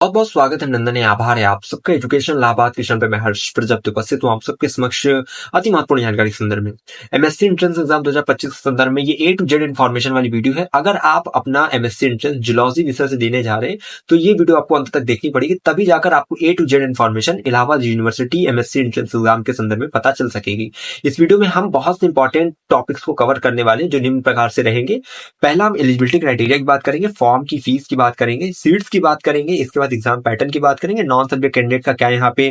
बहुत बहुत स्वागत है नंदन है, आभार है आप सबका एजुकेशन लाभार्थ किशन पे मैं हर्ष प्रजापति उपस्थित हूँ आप सबके समक्ष अति महत्वपूर्ण जानकारी के संदर्भ में। एमएससी एंट्रेंस एग्जाम 2025 के संदर्भ में ये ए टू जेड इन्फॉर्मेशन वाली वीडियो है। अगर आप अपना एमएससी एंट्रेंस जुलॉजी विषय से देने जा रहे हैं तो ये वीडियो आपको अंत तक देखनी पड़ेगी, तभी जाकर आपको A to Z information Allahabad university MSc entrance exam के संदर्भ में पता चल सकेगी। इस वीडियो में हम बहुत से इंपॉर्टेंट टॉपिक्स को कवर करने वाले हैं जो निम्न प्रकार से रहेंगे। पहला हम एलिजिबिलिटी क्राइटेरिया की बात करेंगे, फॉर्म की फीस की बात करेंगे, सीट्स की बात करेंगे, इसके बाद एग्जाम पैटर्न की बात करेंगे, नॉन सब्जेक्ट कैंडिडेट का क्या यहाँ पे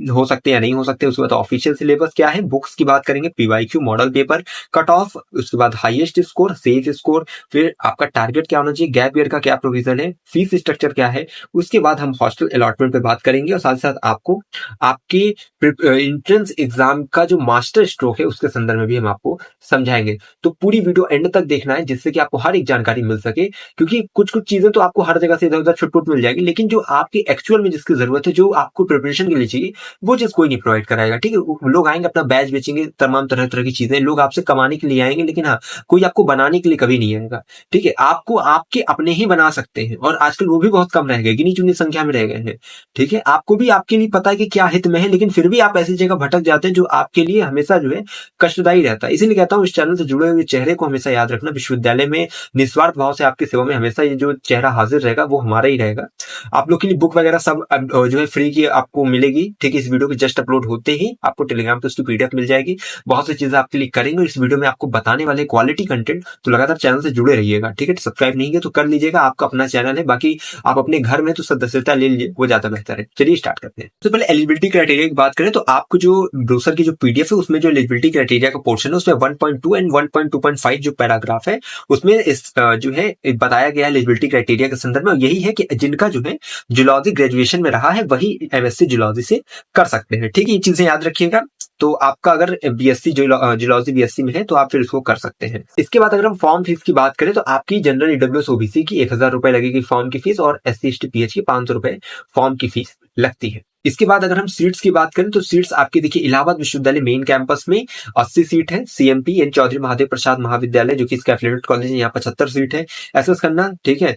हो सकते हैं या नहीं हो सकते, उसके बाद ऑफिशियल सिलेबस क्या है, बुक्स की बात करेंगे, PYQ model paper, cut off, उसके बाद हाईएस्ट स्कोर, सेफ स्कोर, फिर आपका टारगेट क्या होना चाहिए, गैप ईयर का क्या प्रोविजन है, फीस स्ट्रक्चर क्या है, उसके बाद हम हॉस्टल अलॉटमेंट पे बात करेंगे और साथ ही साथ आपको आपके एंट्रेंस एग्जाम का जो मास्टर स्ट्रोक है उसके संदर्भ में भी हम आपको समझाएंगे। तो पूरी वीडियो एंड तक देखना है जिससे कि आपको हर एक जानकारी मिल सके, क्योंकि कुछ कुछ चीजें तो आपको हर जगह से इधर उधर छुटपुट मिल जाएगी, लेकिन जो आपकी एक्चुअल में जिसकी जरूरत है, जो आपको प्रिपरेशन के लिए चाहिए, वो चीज कोई नहीं प्रोवाइड कराएगा। ठीक है, लोग आएंगे अपना बैच बेचेंगे, तमाम तरह तरह की चीजें, लोग आपसे कमाने के लिए आएंगे, लेकिन हाँ, कोई आपको बनाने के लिए कभी नहीं आएगा। ठीक है, आपको आपके अपने ही बना सकते हैं, और आजकल वो भी बहुत कम रह गए, गिनी चुनी संख्या में रह गए हैं। ठीक है, आपको भी आपके लिए पता है कि क्या हित में है, लेकिन फिर भी आप ऐसी जगह भटक जाते हैं जो आपके लिए हमेशा जो है कष्टदायी रहता है। इसीलिए कहता हूँ इस चैनल से जुड़े हुए चेहरे को हमेशा याद रखना। विश्वविद्यालय में निस्वार्थ भाव से आपकी सेवा में हमेशा ये जो चेहरा हाजिर रहेगा वो हमारा ही रहेगा। आप लोग के लिए बुक वगैरह सब जो है फ्री की आपको मिलेगी। ठीक है, इस वीडियो के जस्ट अपलोड होते ही आपको टेलीग्राम पे उसकी पीडीएफ मिल जाएगी। बहुत सी चीजें आपके लिए करेंगे इस वीडियो में, आपको बताने वाले क्वालिटी कंटेंट, तो लगातार चैनल से जुड़े रहिएगा। ठीक है, सब्सक्राइब नहीं किया तो कर लीजिएगा, आपका अपना चैनल है। बाकी आप अपने घर में तो सदस्यता ले लीजिए, वो ज्यादा बेहतर है। चलिए स्टार्ट करते हैं। तो पहले एलिजिबिलिटी क्राइटेरिया की बात करें तो आपको जो ब्रोशर की जो पीडीएफ है उसमें जो एलिजिबिलिटी क्राइटेरिया का पोर्शन है उसमें 1.2 एंड 1.2.5 जो पैराग्राफ है उसमें इस जो है बताया गया है एलिजिबिलिटी क्राइटेरिया के संदर्भ में। यही है कि जिनका जो है जुलॉजी ग्रेजुएशन में रहा है वही एमएससी जुलॉजी से कर सकते हैं। ठीक है, ये चीजें याद रखिएगा। तो आपका अगर बीएससी जुलॉजी बीएससी में है तो आप फिर इसको कर सकते हैं। इसके बाद अगर हम फॉर्म फीस की बात करें तो आपकी जनरल ईडब्ल्यूएस ओबीसी की 1000 रुपए लगेगी फॉर्म की फीस, और एससी एसटी पीएच की 500 रुपए फॉर्म की फीस लगती है। इसके बाद अगर हम सीट्स की बात करें तो सीट्स आपकी देखिए इलाहाबाद विश्वविद्यालय मेन कैंपस में 80 सीट है, सीएमपी एन चौधरी महादेव प्रसाद महाविद्यालय जो कि इसका एफिलिएटेड कॉलेज है, यहाँ 75 सीट है। एसएस खन्ना, ठीक है,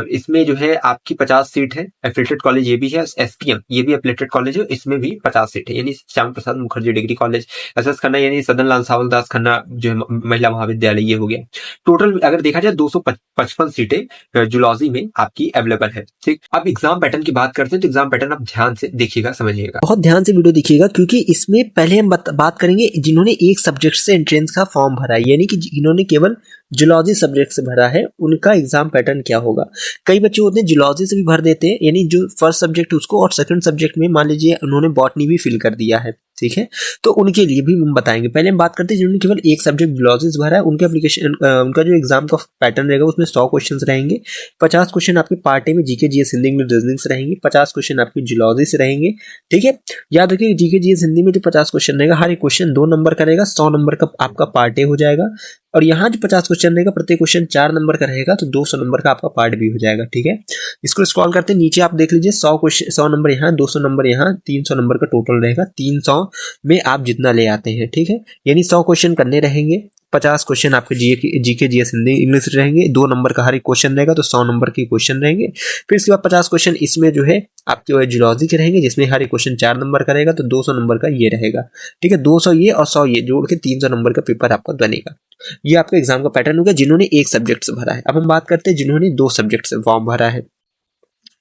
इसमें जो है आपकी 50 सीट है, एफिलिएटेड कॉलेज ये भी है। एसपीएम ये भी एफिलिएटेड कॉलेज है, इसमें भी 50 सीट है, यानी Shyama Prasad Mukherjee degree college. SS Khanna यानी सदन लाल सावलदास खन्ना जो है महिला महाविद्यालय, ये हो गया। टोटल अगर देखा जाए 255 सीटें जुलॉजी में आपकी अवेलेबल है। ठीक, अब एग्जाम पैटर्न की बात करते हैं तो एग्जाम पैटर्न आप ध्यान से देखिएगा, समझिएगा, बहुत ध्यान से वीडियो देखिएगा, क्योंकि इसमें पहले हम बात करेंगे जिन्होंने एक सब्जेक्ट से एंट्रेंस का फॉर्म भरा है, यानी कि जिन्होंने केवल जुलॉजी सब्जेक्ट से भरा है उनका एग्जाम पैटर्न क्या होगा। कई बच्चे होते हैं जुलॉजी से भी भर देते हैं, यानी जो फर्स्ट सब्जेक्ट उसको, और सेकंड सब्जेक्ट में मान लीजिए उन्होंने बॉटनी भी फिल कर दिया है। ठीक है, तो उनके लिए भी हम बताएंगे। पहले हम बात करते हैं जिन्होंने केवल एक सब्जेक्ट जुलॉजी से भरा है, उनके एप्लीकेशन उनका जो एग्जाम का पैटर्न रहेगा उसमें 100 क्वेश्चन रहेंगे। 50 क्वेश्चन आपके पार्ट ए में GK GS Hindi English reasoning से रहेंगे, 50 क्वेश्चन आपके जुलॉजी से रहेंगे। ठीक है, याद रखिए जीके जीएस हिंदी में जो 50 क्वेश्चन रहेगा, हर एक क्वेश्चन 2 नंबर का रहेगा, 100 नंबर का आपका पार्ट ए हो जाएगा। और यहाँ जो 50 क्वेश्चन रहेगा प्रत्येक क्वेश्चन 4 नंबर का रहेगा, तो 200 नंबर का आपका पार्ट भी हो जाएगा। ठीक है, इसको स्क्रॉल करते हैं नीचे, आप देख लीजिए 100 क्वेश्चन, 100 नंबर यहाँ, 200 नंबर यहाँ, 300 नंबर का टोटल रहेगा। 300 में आप जितना ले आते हैं, ठीक है, यानी 100 क्वेश्चन करने रहेंगे। 50 क्वेश्चन आपके जीके जीएस हिंदी इंग्लिश रहेंगे, 2 नंबर का हर एक क्वेश्चन रहेगा, तो 100 नंबर के क्वेश्चन रहेंगे। फिर इसके बाद 50 क्वेश्चन इसमें जो है आपके जुलॉजी के रहेंगे, जिसमें हर एक क्वेश्चन 4 नंबर का रहेगा, तो 200 नंबर का ये रहेगा। ठीक है, 200 ये और 100 ये जोड़ के 300 नंबर का पेपर आपका बनेगा। ये आपका एग्जाम का पैटर्न होगा जिन्होंने एक सब्जेक्ट से भरा है। अब हम बात करते हैं जिन्होंने 2 सब्जेक्ट से फॉर्म भरा है।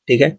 ठीक है,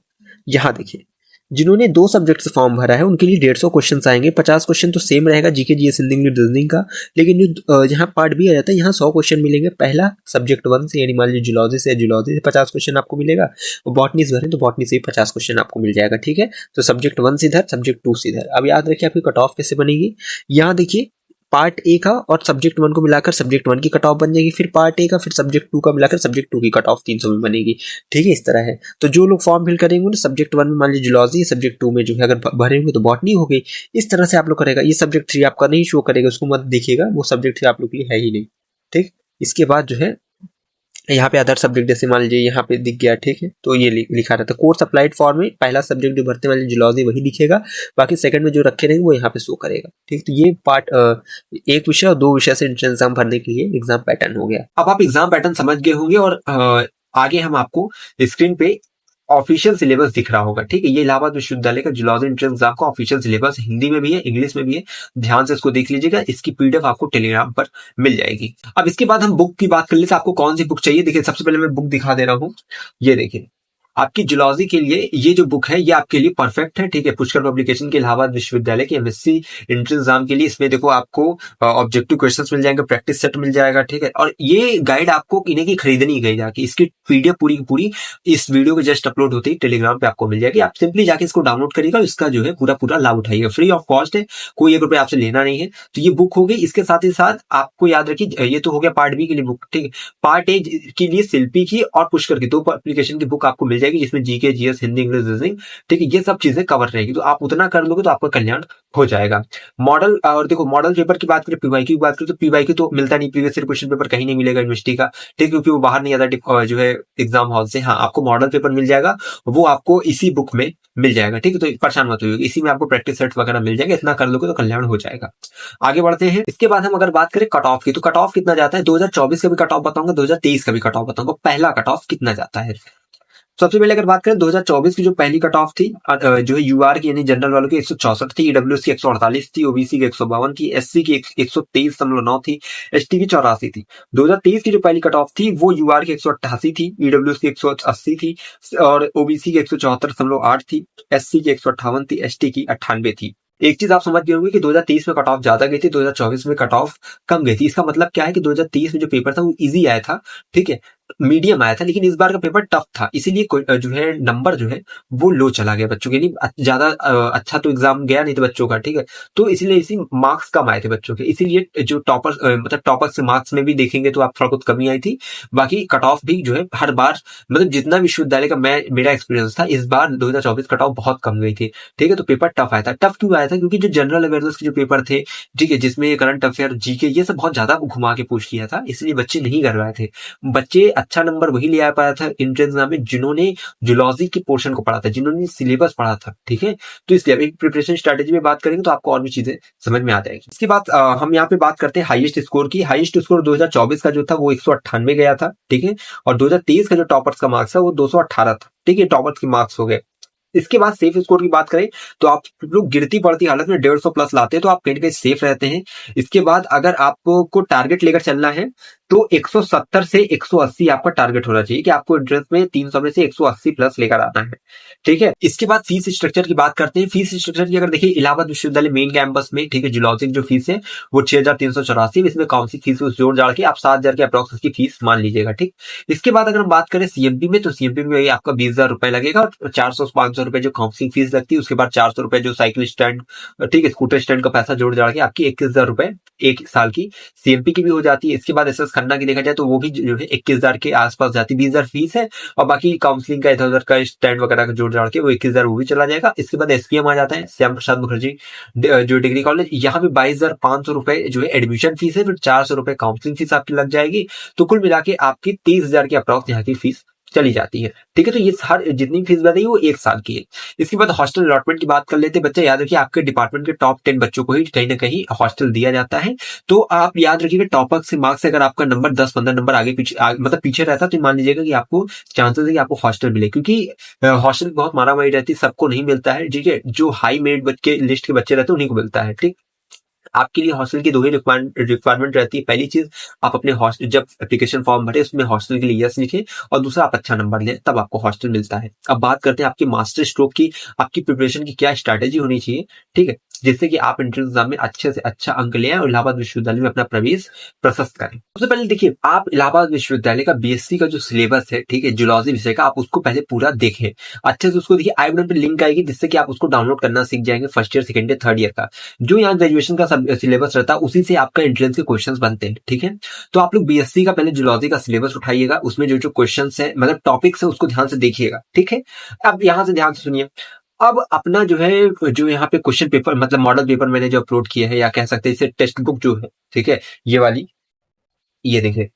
यहाँ देखिए जिन्होंने 2 सब्जेक्ट से फॉर्म भरा है उनके लिए 150 क्वेश्चन आएंगे। 50 क्वेश्चन तो सेम रहेगा GK GS Hindi English reasoning का, लेकिन जो यहाँ पार्ट बी आ जाता है, यहाँ 100 क्वेश्चन मिलेंगे। पहला सब्जेक्ट 1 से, यानी मान लीजिए जुलॉजी से 50 क्वेश्चन आपको मिलेगा, और बॉटनी से भरे तो बॉटनी से 50 क्वेश्चन आपको मिल जाएगा। ठीक है, तो सब्जेक्ट 1 से इधर, सब्जेक्ट 2 से इधर। अब याद रखिए आपकी कट ऑफ कैसे बनेगी। यहाँ देखिए पार्ट ए का और सब्जेक्ट 1 को मिलाकर सब्जेक्ट 1 की कट ऑफ बन जाएगी, फिर पार्ट ए का फिर सब्जेक्ट 2 का मिलाकर सब्जेक्ट 2 की कट ऑफ 300 में बनेगी। ठीक है, इस तरह है। तो जो लोग फॉर्म फिल करेंगे ना सब्जेक्ट 1 में मान लीजिए जुलॉजी, सब्जेक्ट 2 में जो है अगर भरे होंगे तो बॉटनी हो गई। इस तरह से आप लोग करेगा। ये सब्जेक्ट 3 आपका नहीं शो करेगा, उसको मत देखिएगा, वो सब्जेक्ट 3 आप लोग के लिए है ही नहीं। ठीक, इसके बाद जो है यहाँ पे अदर सब्जेक्ट जैसे मान लीजिए यहाँ पे दिख गया। ठीक है, तो ये लिखा रहता है कोर्स अप्लाइड फॉर्म में, पहला सब्जेक्ट जो भरते वाले जुलॉजी वही दिखेगा, बाकी सेकंड में जो रखे रहेंगे वो यहाँ पे शो करेगा। ठीक, तो ये पार्ट एक विषय और 2 विषय से एंट्रेंस एग्जाम भरने के लिए एग्जाम पैटर्न हो गया। अब आप एग्जाम पैटर्न समझ गए होंगे, और आगे हम आपको स्क्रीन पे ऑफिशियल सिलेबस दिख रहा होगा, ठीक है। ये इलाहाबाद विश्वविद्यालय का जूलॉजी एंट्रेंस एग्जाम का ऑफिशियल सिलेबस हिंदी में भी है, इंग्लिश में भी है। ध्यान से इसको देख लीजिएगा, इसकी पीडीएफ आपको टेलीग्राम पर मिल जाएगी। अब इसके बाद हम बुक की बात कर लेते हैं, आपको कौन सी बुक चाहिए। देखिए सबसे पहले मैं बुक दिखा दे रहा हूँ, ये देखिए आपकी जूलॉजी के लिए ये जो बुक है ये आपके लिए परफेक्ट है, ठीक है। पुष्कर पब्लिकेशन के इलाहाबाद विश्वविद्यालय के एमएससी एंट्रेंस एग्जाम के लिए इसमें देखो आपको ऑब्जेक्टिव क्वेश्चंस मिल जाएंगे, प्रैक्टिस सेट मिल जाएगा, ठीक है। और ये गाइड आपको इन्हें की खरीदनी गई जाके, इसकी पीडीएफ पूरी की पूरी इस वीडियो के जस्ट अपलोड होते ही टेलीग्राम पे आपको मिल जाएगी। आप सिंपली जाके इसको डाउनलोड करिएगा, इसका जो है पूरा पूरा लाभ उठाइएगा, फ्री ऑफ कॉस्ट है, कोई ₹1 आपसे लेना नहीं है। तो ये बुक हो गई। इसके साथ ही साथ आपको याद रखिए, ये तो हो गया पार्ट बी के लिए बुक, ठीक है। पार्ट ए के लिए शिल्पी की और पुष्कर की 2 एप्लीकेशन की बुक आपको मिल जाएगी, जिसमें GK GS Hindi English reasoning, ठीक है, ये सब चीजें कवर रहेगी। तो आप उतना कर लोगे तो आपका कल्याण हो जाएगा। मॉडल और देखो मॉडल पेपर की बात करें, पीवाईक्यू की बात करें तो पीवाईक्यू तो मिलता नहीं, प्रीवियस ईयर क्वेश्चन पेपर कहीं नहीं मिलेगा यूनिवर्सिटी का, ठीक है, क्योंकि वो बाहर नहीं आता जो है एग्जाम हॉल से। हाँ, आपको मॉडल पेपर मिल जाएगा, वो आपको इसी बुक में मिल जाएगा, ठीक है। तो परेशान मत होइए, इसी में आपको प्रैक्टिस सेट्स वगैरह मिल जाएंगे, इतना कर लोगे तो कल्याण हो जाएगा। आगे बढ़ते हैं। इसके बाद हम अगर बात करें कट ऑफ की, तो कट ऑफ कितना जाता है, 2024 का भी कट ऑफ बताऊंगा, 2023 का भी कट ऑफ बताऊंगा। पहला कट ऑफ कितना जाता है, सबसे पहले अगर बात करें 2024 की जो पहली कट ऑफ थी, जो है यूआर की यानी जनरल वालों की 164 थी, ईडब्ल्यूएस की 148 थी, ओबीसी की 152 थी, एससी की 123.9 थी, एसटी की 84 थी। 2023 की जो पहली कट ऑफ थी वो यूआर की 188 थी, ईडब्ल्यूएस की 180 थी और ओबीसी की 174.8 थी, एससी की 158 थी, एसटी की 98 थी। एक चीज आप समझ गए होंगे कि 2023 में कट ऑफ ज्यादा गई थी, 2024 में कट ऑफ कम गई थी। इसका मतलब क्या है कि 2023 में जो पेपर था वो इजी आया था, ठीक है, मीडियम आया था, लेकिन इस बार का पेपर टफ था, इसीलिए जो है नंबर जो है वो लो चला गया बच्चों के लिए। ज्यादा अच्छा तो एग्जाम गया नहीं था बच्चों का, ठीक है, तो इसीलिए इसी मार्क्स कम आए थे बच्चों के, इसीलिए जो टॉपर्स मतलब टॉपर्स से मार्क्स में भी देखेंगे तो आप थोड़ा बहुत कमी आई थी। बाकी कट ऑफ भी जो है हर बार मतलब जितना विश्वविद्यालय का मेरा एक्सपीरियंस था, इस बार 2024 कट ऑफ बहुत कम गई थी, ठीक है। तो पेपर टफ आया था। टफ क्यों आया था, क्योंकि जो जनरल अवेयरनेस के जो पेपर थे, ठीक है, जिसमें करंट अफेयर जीके ये सब बहुत ज्यादा घुमा के पूछ लिया था, इसलिए बच्चे नहीं कर रहे थे। बच्चे अच्छा नंबर वही ले आ पाया था एंट्रेंस एग्जाम में जिन्होंने जूलॉजी के पोर्शन को पढ़ा था, जिन्होंने सिलेबस पढ़ा था, ठीक है। तो इसलिए अब एक प्रिपरेशन स्ट्रेटेजी में बात करेंगे तो आपको और भी चीजें समझ में आ जाएगी। इसके बाद हम यहाँ पे बात करते हैं हाईएस्ट स्कोर की। हाईएस्ट स्कोर 2024 का जो था वो 198 गया था, ठीक है, और 2023 का जो टॉपर्स का मार्क्स था वो 218 था, ठीक है, टॉपर्स के मार्क्स हो गए। इसके बाद सेफ स्कोर की बात करें तो आप लोग गिरती पड़ती हालत में 150 प्लस लाते हैं तो आप कहीं ना कहीं सेफ रहते हैं। इसके बाद अगर आपको टारगेट लेकर चलना है तो 170 से 180 आपका टारगेट होना चाहिए कि आपको एंट्रेंस में 300 में से 180 प्लस लेकर आना है, ठीक है। इसके बाद फीस स्ट्रक्चर की बात करते हैं। फीस स्ट्रक्चर की अगर देखिए इलाहाबाद विश्वविद्यालय मेन कैंपस में, ठीक है, जूलॉजी की जो फीस है वो 6,384, इसमें काउंसिल फीस जोड़ जाड़ के आप 7,000 के अप्रॉक्स की फीस मान लीजिएगा, ठीक। इसके बाद अगर हम बात करें सीएमपी में तो सीएमपी में आपका 20,000 रुपए लगेगा और 400-500 रुपए जो काउंसिलिंग फीस लगती है, उसके बाद 400 रुपए जो साइकिल स्टैंड, ठीक है, स्कूटर स्टैंड का पैसा जोड़ जाड़ के आपकी 21,000 रुपए एक साल की सीएमपी की भी हो जाती है। इसके बाद एसएस खन्ना की देखा जाए तो वो भी जो है 21,000 के आसपास जाती है, 20,000 फीस है और बाकी काउंसलिंग का 1,000 का स्टैंड वगैरह का जोड़ जाड़ के वो 21,000 वो भी चला जाएगा। इसके बाद एसपीएम आ जाता है, श्याम प्रसाद मुखर्जी जो डिग्री कॉलेज, यहाँ पे 22,500 रुपए जो है एडमिशन फीस है, फिर 400 रुपए काउंसलिंग फीस आपकी लग जाएगी, तो कुल मिला के आपकी 30,000 के अप्रॉक्स यहाँ की फीस चली जाती है, ठीक है। तो ये हर जितनी फीस बताई वो एक साल की है। इसके बाद हॉस्टल अलॉटमेंट की बात कर लेते हैं। बच्चे याद रखिए आपके डिपार्टमेंट के टॉप 10 बच्चों को ही कहीं ना कहीं हॉस्टल दिया जाता है, तो आप याद रखिएगा टॉपर से मार्क्स से अगर आपका नंबर 10-15 नंबर आगे पीछे मतलब पीछे रहता है तो मान लीजिएगा कि आपको चांसेस है कि आपको हॉस्टल मिले, क्योंकि हॉस्टल बहुत मारामारी रहती है, सबको नहीं मिलता है, ठीक है। जो हाई मेरिट बच्चे लिस्ट के बच्चे रहते हैं उन्हीं को मिलता है, ठीक। आपके लिए हॉस्टल की 2 ही रिक्वायरमेंट रहती है। पहली चीज, आप अपने हॉस्टल जब एप्लीकेशन फॉर्म भरे उसमें हॉस्टल के लिए यस लिखें और दूसरा आप अच्छा नंबर लें, तब आपको हॉस्टल मिलता है। अब बात करते हैं आपकी मास्टर स्ट्रोक की, आपकी प्रिपरेशन की क्या स्ट्रैटेजी होनी चाहिए, ठीक है, जिससे कि आप एंट्रेंस एग्जाम में अच्छे से अच्छा अंक ले आए और इलाहाबाद विश्वविद्यालय में अपना प्रवेश प्रशस्त करें। सबसे पहले देखिए आप इलाहाबाद विश्वविद्यालय का बीएससी का जो सिलेबस है, ठीक है, जूलॉजी विषय का, आप उसको पहले पूरा देखें अच्छे से, उसको देखिए। आई बटन पे लिंक आएगी जिससे कि आप उसको डाउनलोड करना सीख जाएंगे first year, second year, third year का जो यहाँ ग्रेजुएशन का सिलेबस रहता है, उसी से आपका एंट्रेंस के क्वेश्चंस बनते हैं, ठीक है। तो आप लोग बीएससी का पहले जूलॉजी का सिलेबस उठाइएगा, उसमें जो जो क्वेश्चंस है मतलब टॉपिक्स है उसको ध्यान से देखिएगा, ठीक है। अब यहाँ से ध्यान से सुनिए। अब अपना जो है जो यहाँ पे क्वेश्चन पेपर मतलब मॉडल पेपर मैंने जो अपलोड किया है, या कह सकते हैं इसे टेक्स्ट बुक जो है, ठीक है, ये वाली ये देखिए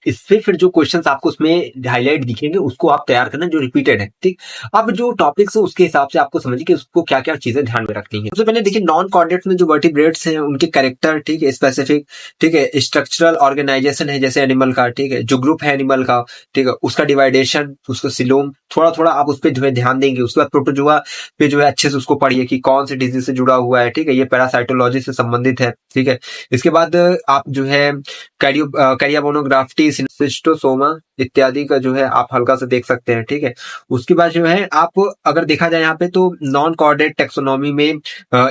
इससे फिर जो क्वेश्चंस आपको उसमें हाईलाइट दिखेंगे उसको आप तैयार करना जो रिपीटेड है, ठीक। अब जो टॉपिक्स है उसके हिसाब से आपको समझिए कि उसको क्या क्या चीजें ध्यान में रखनी है। सबसे पहले देखिए नॉन कोऑर्डिनेट्स में जो वर्टिब्रेट्स हैं उनके कैरेक्टर, ठीक है, स्पेसिफिक, ठीक है, स्ट्रक्चरल ऑर्गेनाइजेशन है जैसे एनिमल का, ठीक है, जो ग्रुप है एनिमल का, ठीक है, उसका डिवाइडेशन, उसका सिलोम, थोड़ा थोड़ा आप उस पर जो है ध्यान देंगे। उसके बाद प्रोटोजोआ पे जो है अच्छे से उसको पढ़िए कि कौन से डिजीज से जुड़ा हुआ है, ठीक है, ये पैरासाइटोलॉजी से संबंधित है, ठीक है। इसके बाद आप जो है कैरियाबोनोग्राफ्टी, सिस्टोसोमा इत्यादि का जो है आप हल्का से देख सकते हैं, ठीक है। उसके बाद जो है आप अगर देखा जाए यहाँ पे तो नॉन कोऑर्डिनेट टेक्सोनॉमी में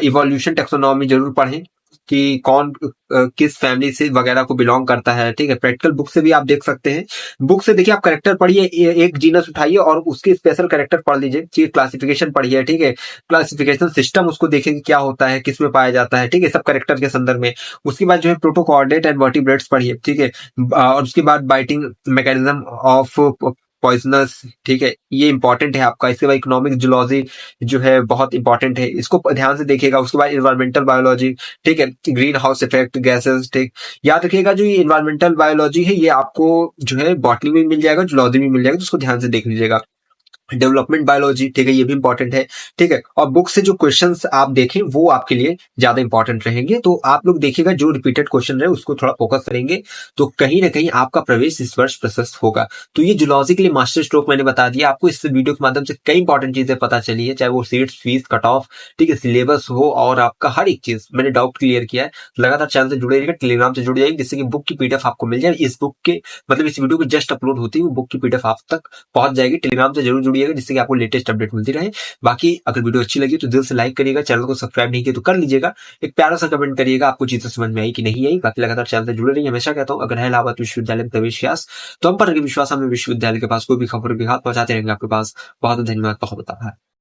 इवोल्यूशन टेक्सोनॉमी जरूर पढ़ें कि कौन किस फैमिली से वगैरह को बिलोंग करता है, ठीक है। प्रैक्टिकल बुक से भी आप देख सकते हैं। बुक से देखिए आप करेक्टर पढ़िए, एक जीनस उठाइए और उसके स्पेशल करेक्टर पढ़ लीजिए, ठीक है, क्लासिफिकेशन पढ़िए, ठीक है, क्लासिफिकेशन सिस्टम उसको देखेंगे क्या होता है, किस में पाया जाता है, ठीक है, सब करेक्टर के संदर्भ में। उसके बाद जो है प्रोटो कोऑर्डिनेट एंड वर्टिब्रेट्स पढ़िए, ठीक है, और उसके बाद बाइटिंग मैकेनिज्म ऑफ पॉइजनस, ठीक है, ये इंपॉर्टेंट है आपका। इसके बाद इकोनॉमिक जूलॉजी जो है बहुत इंपॉर्टेंट है, इसको ध्यान से देखिएगा। उसके बाद इन्वायरमेंटल बायोलॉजी, ठीक है, ग्रीन हाउस इफेक्ट गैसेस, ठीक। याद रखिएगा जो ये इन्वायरमेंटल बायोलॉजी है ये आपको जो है बॉटनी में मिल जाएगा, जूलॉजी में मिल जाएगा, तो उसको ध्यान से देख लीजिएगा। डेवलपमेंट बायोलॉजी, ठीक है, ये भी इंपॉर्टेंट है, ठीक है। और बुक से जो क्वेश्चंस आप देखें वो आपके लिए ज्यादा इंपॉर्टेंट रहेंगे। तो आप लोग देखिएगा जो रिपीटेड क्वेश्चन रहे उसको थोड़ा फोकस करेंगे तो कहीं ना कहीं आपका प्रवेश इस वर्ष प्रशस्त होगा। तो ये जूलॉजी के लिए मास्टर स्ट्रोक मैंने बता दिया आपको। इस वीडियो के माध्यम से कई इंपॉर्टेंट चीजें पता चली है, चाहे वो सीट्स, फीस, कट ऑफ, ठीक है, सिलेबस हो और आपका हर एक चीज मैंने डाउट क्लियर किया है। लगातार चैनल से जुड़े रहिएगा, टेलीग्राम से जुड़ जाइए जिससे कि बुक की पीडीएफ आपको मिल जाए। इस बुक के मतलब इस वीडियो को जस्ट अपलोड होती है वो बुक की पीडीएफ आप तक पहुंच जाएगी। टेलीग्राम से जरूर जुड़िएगा जिससे कि आपको लेटेस्ट अपडेट मिलती रहे। बाकी अगर वीडियो अच्छी लगी तो दिल से लाइक करिएगा, चैनल को सब्सक्राइब नहीं किया तो कर लीजिएगा, एक प्यारा सा कमेंट करिएगा आपको चीजें समझ में आई कि नहीं आई। बाकी लगातार चैनल से जुड़े रहिए। हमेशा कहता हूँ अगर है इलाहाबाद विश्वविद्यालय में प्रवेश यास तो हम पर विश्वास हमें विश्वविद्यालय के पास कोई भी खबर विघात पहुंचाते रहेंगे आपके पास। बहुत धन्यवाद, बहुत आभार।